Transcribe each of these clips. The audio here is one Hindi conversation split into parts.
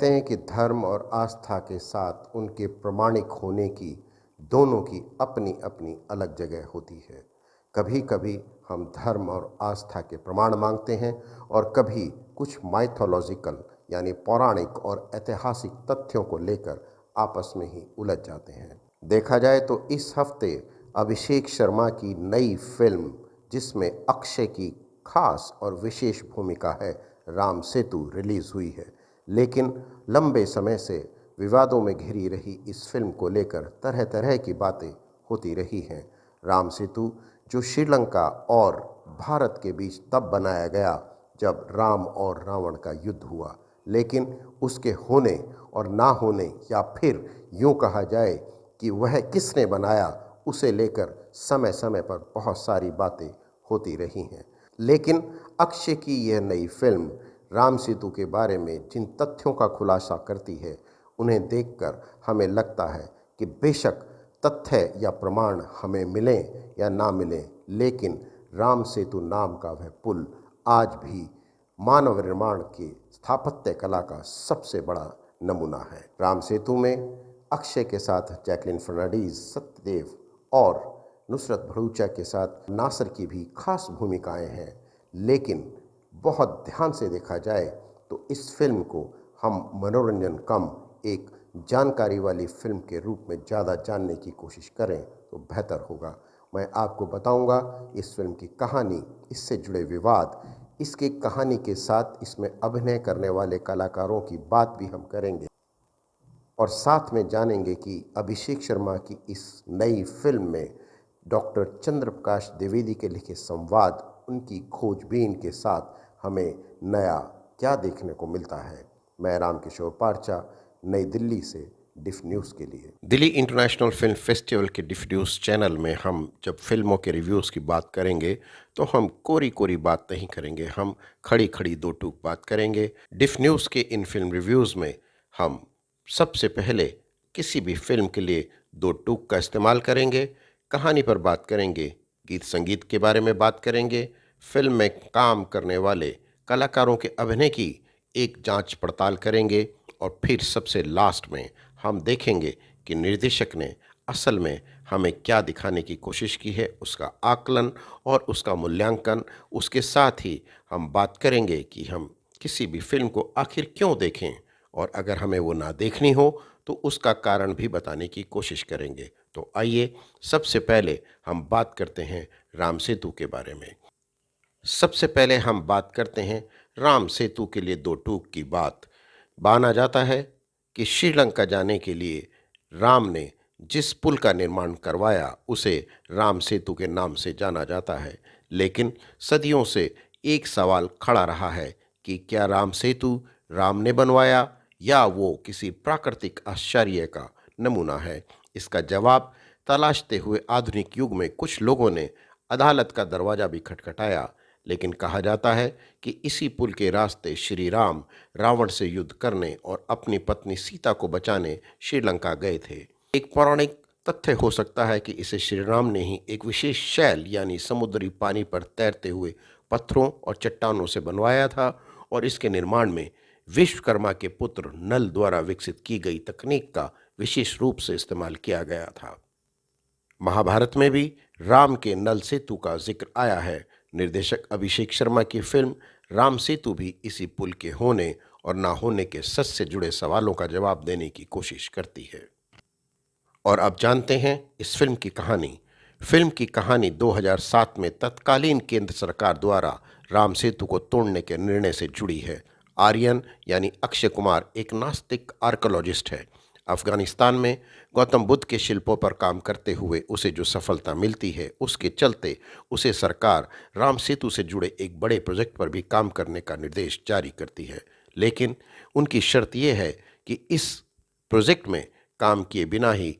कहते हैं कि धर्म और आस्था के साथ उनके प्रामाणिक होने की दोनों की अपनी अपनी अलग जगह होती है। कभी कभी हम धर्म और आस्था के प्रमाण मांगते हैं और कभी कुछ माइथोलॉजिकल यानी पौराणिक और ऐतिहासिक तथ्यों को लेकर आपस में ही उलझ जाते हैं। देखा जाए तो इस हफ्ते अभिषेक शर्मा की नई फिल्म, जिसमें अक्षय की खास और विशेष भूमिका है, राम सेतु रिलीज हुई है। लेकिन लंबे समय से विवादों में घिरी रही इस फिल्म को लेकर तरह तरह की बातें होती रही हैं। राम सेतु, जो श्रीलंका और भारत के बीच तब बनाया गया जब राम और रावण का युद्ध हुआ, लेकिन उसके होने और ना होने, या फिर यूं कहा जाए कि वह किसने बनाया, उसे लेकर समय समय पर बहुत सारी बातें होती रही हैं। लेकिन अक्षय की यह नई फिल्म राम सेतु के बारे में जिन तथ्यों का खुलासा करती है, उन्हें देखकर हमें लगता है कि बेशक तथ्य या प्रमाण हमें मिलें या ना मिलें, लेकिन राम सेतु नाम का वह पुल आज भी मानव निर्माण की स्थापत्य कला का सबसे बड़ा नमूना है। राम सेतु में अक्षय के साथ जैकलीन फर्नांडीज, सत्यदेव और नुसरत भरूचा के साथ नासिर की भी खास भूमिकाएं हैं। लेकिन बहुत ध्यान से देखा जाए तो इस फिल्म को हम मनोरंजन कम एक जानकारी वाली फिल्म के रूप में ज़्यादा जानने की कोशिश करें तो बेहतर होगा। मैं आपको बताऊंगा इस फिल्म की कहानी, इससे जुड़े विवाद, इसकी कहानी के साथ इसमें अभिनय करने वाले कलाकारों की बात भी हम करेंगे और साथ में जानेंगे कि अभिषेक शर्मा की इस नई फिल्म में डॉक्टर चंद्र प्रकाश द्विवेदी के लिखे संवाद, उनकी खोजबीन के साथ हमें नया क्या देखने को मिलता है। मैं रामकिशोर पारचा, नई दिल्ली से डिफ न्यूज़ के लिए। दिल्ली इंटरनेशनल फिल्म फेस्टिवल के डिफ न्यूज़ चैनल में हम जब फिल्मों के रिव्यूज़ की बात करेंगे तो हम कोरी कोरी बात नहीं करेंगे, हम खड़ी खड़ी दो टूक बात करेंगे। डिफ न्यूज़ के इन फिल्म रिव्यूज़ में हम सबसे पहले किसी भी फिल्म के लिए दो टूक का इस्तेमाल करेंगे, कहानी पर बात करेंगे, गीत संगीत के बारे में बात करेंगे, फिल्म में काम करने वाले कलाकारों के अभिनय की एक जांच पड़ताल करेंगे और फिर सबसे लास्ट में हम देखेंगे कि निर्देशक ने असल में हमें क्या दिखाने की कोशिश की है, उसका आकलन और उसका मूल्यांकन। उसके साथ ही हम बात करेंगे कि हम किसी भी फिल्म को आखिर क्यों देखें, और अगर हमें वो ना देखनी हो तो उसका कारण भी बताने की कोशिश करेंगे। तो आइए सबसे पहले हम बात करते हैं राम सेतु के बारे में। सबसे पहले हम बात करते हैं राम सेतु के लिए दो टूक की बात। माना जाता है कि श्रीलंका जाने के लिए राम ने जिस पुल का निर्माण करवाया उसे राम सेतु के नाम से जाना जाता है। लेकिन सदियों से एक सवाल खड़ा रहा है कि क्या राम सेतु राम ने बनवाया या वो किसी प्राकृतिक आश्चर्य का नमूना है। इसका जवाब तलाशते हुए आधुनिक युग में कुछ लोगों ने अदालत का दरवाजा भी खटखटाया, लेकिन कहा जाता है कि इसी पुल के रास्ते श्री राम रावण से युद्ध करने और अपनी पत्नी सीता को बचाने श्रीलंका गए थे। एक पौराणिक तथ्य हो सकता है कि इसे श्री राम ने ही एक विशेष शैल यानी समुद्री पानी पर तैरते हुए पत्थरों और चट्टानों से बनवाया था और इसके निर्माण में विश्वकर्मा के पुत्र नल द्वारा विकसित की गई तकनीक का विशेष रूप से इस्तेमाल किया गया था। महाभारत में भी राम के नल सेतु का जिक्र आया है। निर्देशक अभिषेक शर्मा की फिल्म राम सेतु भी इसी पुल के होने और ना होने के सच से जुड़े सवालों का जवाब देने की कोशिश करती है। और अब जानते हैं इस फिल्म की कहानी। फिल्म की कहानी 2007 में तत्कालीन केंद्र सरकार द्वारा राम सेतु को तोड़ने के निर्णय से जुड़ी है। आर्यन यानी अक्षय कुमार एक नास्तिक आर्कोलॉजिस्ट है। अफगानिस्तान में गौतम बुद्ध के शिल्पों पर काम करते हुए उसे जो सफलता मिलती है, उसके चलते उसे सरकार राम सेतु से जुड़े एक बड़े प्रोजेक्ट पर भी काम करने का निर्देश जारी करती है। लेकिन उनकी शर्त यह है कि इस प्रोजेक्ट में काम किए बिना ही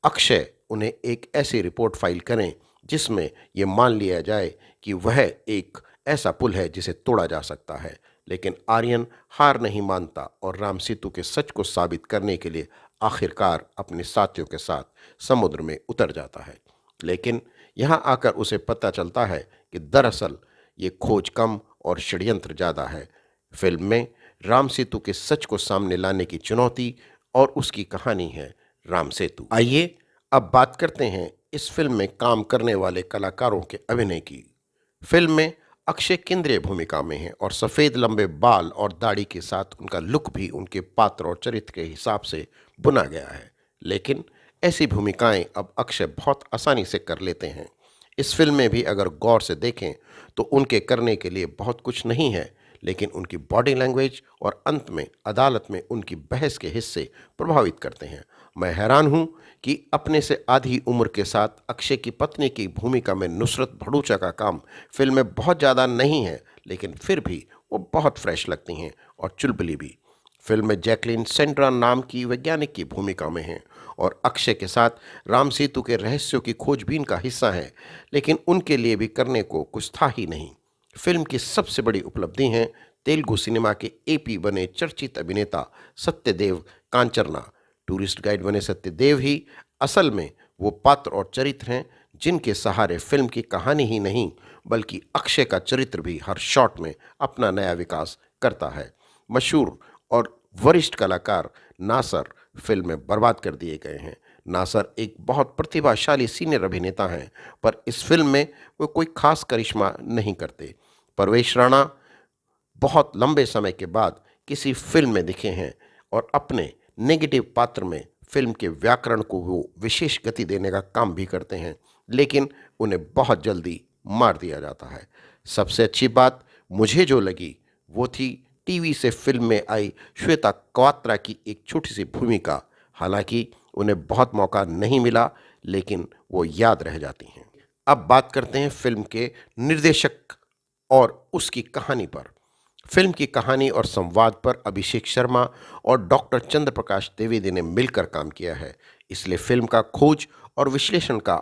अक्षय उन्हें एक ऐसी रिपोर्ट फाइल करें जिसमें यह मान लिया जाए कि वह एक ऐसा पुल है जिसे तोड़ा जा सकता है। लेकिन आर्यन हार नहीं मानता और राम सेतु के सच को साबित करने के लिए आखिरकार अपने साथियों के साथ समुद्र में उतर जाता है। लेकिन यहाँ आकर उसे पता चलता है कि दरअसल ये खोज कम और षड्यंत्र ज़्यादा है। फिल्म में राम सेतु के सच को सामने लाने की चुनौती और उसकी कहानी है राम सेतु। आइए अब बात करते हैं इस फिल्म में काम करने वाले कलाकारों के अभिनय की। फिल्म में अक्षय केंद्रीय भूमिका में है और सफ़ेद लंबे बाल और दाढ़ी के साथ उनका लुक भी उनके पात्र और चरित्र के हिसाब से बुना गया है। लेकिन ऐसी भूमिकाएं अब अक्षय बहुत आसानी से कर लेते हैं। इस फिल्म में भी अगर गौर से देखें तो उनके करने के लिए बहुत कुछ नहीं है, लेकिन उनकी बॉडी लैंग्वेज और अंत में अदालत में उनकी बहस के हिस्से प्रभावित करते हैं। मैं हैरान हूं कि अपने से आधी उम्र के साथ अक्षय की पत्नी की भूमिका में नुसरत भरूचा का काम फिल्म में बहुत ज़्यादा नहीं है, लेकिन फिर भी वो बहुत फ्रेश लगती हैं और चुलबुली भी। फिल्म में जैकलीन सेंड्रा नाम की वैज्ञानिक की भूमिका में हैं और अक्षय के साथ राम सेतु के रहस्यों की खोजबीन का हिस्सा हैं, लेकिन उनके लिए भी करने को कुछ था ही नहीं। फिल्म की सबसे बड़ी उपलब्धि हैं तेलुगु सिनेमा के एपी बने चर्चित अभिनेता सत्यदेव कांचरना। टूरिस्ट गाइड बने सत्यदेव ही असल में वो पात्र और चरित्र हैं जिनके सहारे फिल्म की कहानी ही नहीं बल्कि अक्षय का चरित्र भी हर शॉट में अपना नया विकास करता है। मशहूर और वरिष्ठ कलाकार नासर फिल्म में बर्बाद कर दिए गए हैं। नासर एक बहुत प्रतिभाशाली सीनियर अभिनेता हैं, पर इस फिल्म में वो कोई खास करिश्मा नहीं करते। परवेश राणा बहुत लंबे समय के बाद किसी फिल्म में दिखे हैं और अपने नेगेटिव पात्र में फिल्म के व्याकरण को वो विशेष गति देने का काम भी करते हैं, लेकिन उन्हें बहुत जल्दी मार दिया जाता है। सबसे अच्छी बात मुझे जो लगी वो थी टीवी से फिल्म में आई श्वेता क्वात्रा की एक छोटी सी भूमिका। हालांकि उन्हें बहुत मौका नहीं मिला, लेकिन वो याद रह जाती हैं। अब बात करते हैं फिल्म के निर्देशक और उसकी कहानी पर। फिल्म की कहानी और संवाद पर अभिषेक शर्मा और डॉक्टर चंद्र प्रकाश द्विवेदी ने मिलकर काम किया है, इसलिए फिल्म का खोज और विश्लेषण का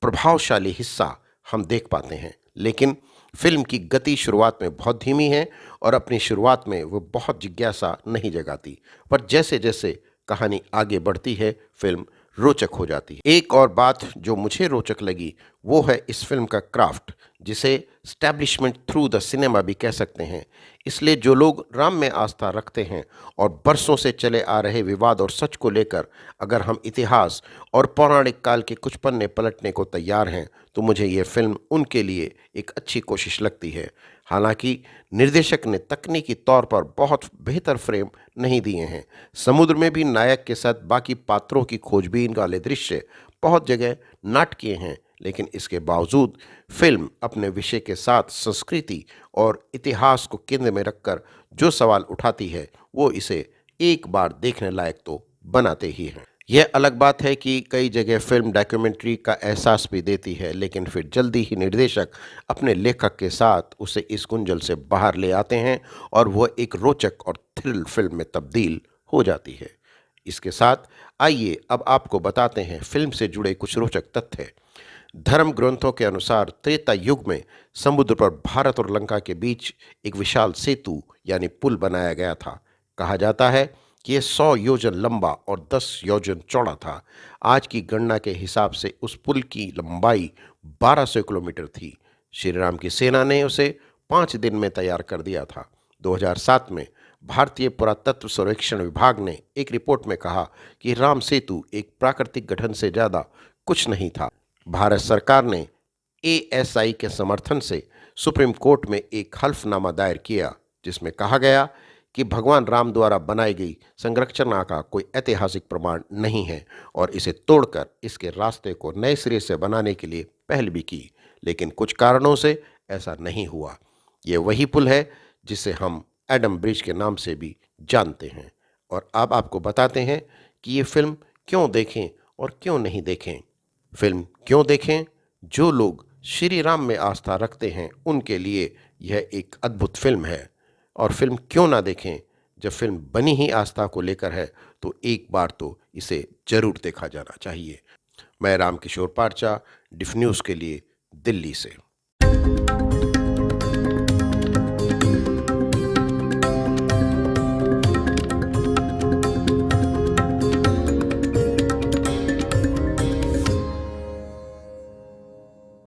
प्रभावशाली हिस्सा हम देख पाते हैं। लेकिन फिल्म की गति शुरुआत में बहुत धीमी है और अपनी शुरुआत में वो बहुत जिज्ञासा नहीं जगाती, पर जैसे जैसे कहानी आगे बढ़ती है फिल्म रोचक हो जाती है। एक और बात जो मुझे रोचक लगी वो है इस फिल्म का क्राफ्ट, जिसे स्टैब्लिशमेंट थ्रू द सिनेमा भी कह सकते हैं। इसलिए जो लोग राम में आस्था रखते हैं और बरसों से चले आ रहे विवाद और सच को लेकर अगर हम इतिहास और पौराणिक काल के कुछ पन्ने पलटने को तैयार हैं, तो मुझे ये फिल्म उनके लिए एक अच्छी कोशिश लगती है। हालांकि निर्देशक ने तकनीकी तौर पर बहुत बेहतर फ्रेम नहीं दिए हैं। समुद्र में भी नायक के साथ बाकी पात्रों की खोजबीन वाले दृश्य बहुत जगह नाटकीय हैं, लेकिन इसके बावजूद फिल्म अपने विषय के साथ संस्कृति और इतिहास को केंद्र में रखकर जो सवाल उठाती है वो इसे एक बार देखने लायक तो बनाते ही हैं। यह अलग बात है कि कई जगह फिल्म डॉक्यूमेंट्री का एहसास भी देती है, लेकिन फिर जल्दी ही निर्देशक अपने लेखक के साथ उसे इस गुंजल से बाहर ले आते हैं और वह एक रोचक और थ्रिल फिल्म में तब्दील हो जाती है। इसके साथ आइए अब आपको बताते हैं फिल्म से जुड़े कुछ रोचक तथ्य। धर्म ग्रंथों के अनुसार त्रेता युग में समुद्र पर भारत और लंका के बीच एक विशाल सेतु यानी पुल बनाया गया था। कहा जाता है कि यह 100 योजन लंबा और 10 योजन चौड़ा था। आज की गणना के हिसाब से उस पुल की लंबाई 1200 किलोमीटर थी। श्री राम की सेना ने उसे 5 दिन में तैयार कर दिया था। 2007 में भारतीय पुरातत्व सर्वेक्षण विभाग ने एक रिपोर्ट में कहा कि राम सेतु एक प्राकृतिक गठन से ज़्यादा कुछ नहीं था। भारत सरकार ने एएसआई के समर्थन से सुप्रीम कोर्ट में एक हल्फनामा दायर किया, जिसमें कहा गया कि भगवान राम द्वारा बनाई गई संरचना का कोई ऐतिहासिक प्रमाण नहीं है और इसे तोड़कर इसके रास्ते को नए सिरे से बनाने के लिए पहल भी की, लेकिन कुछ कारणों से ऐसा नहीं हुआ। ये वही पुल है जिसे हम एडम ब्रिज के नाम से भी जानते हैं। और अब आपको बताते हैं कि ये फिल्म क्यों देखें और क्यों नहीं देखें। फिल्म क्यों देखें? जो लोग श्री राम में आस्था रखते हैं उनके लिए यह एक अद्भुत फिल्म है। और फिल्म क्यों ना देखें? जब फिल्म बनी ही आस्था को लेकर है तो एक बार तो इसे जरूर देखा जाना चाहिए। मैं रामकिशोर पारचा, डिफ न्यूज़ के लिए, दिल्ली से।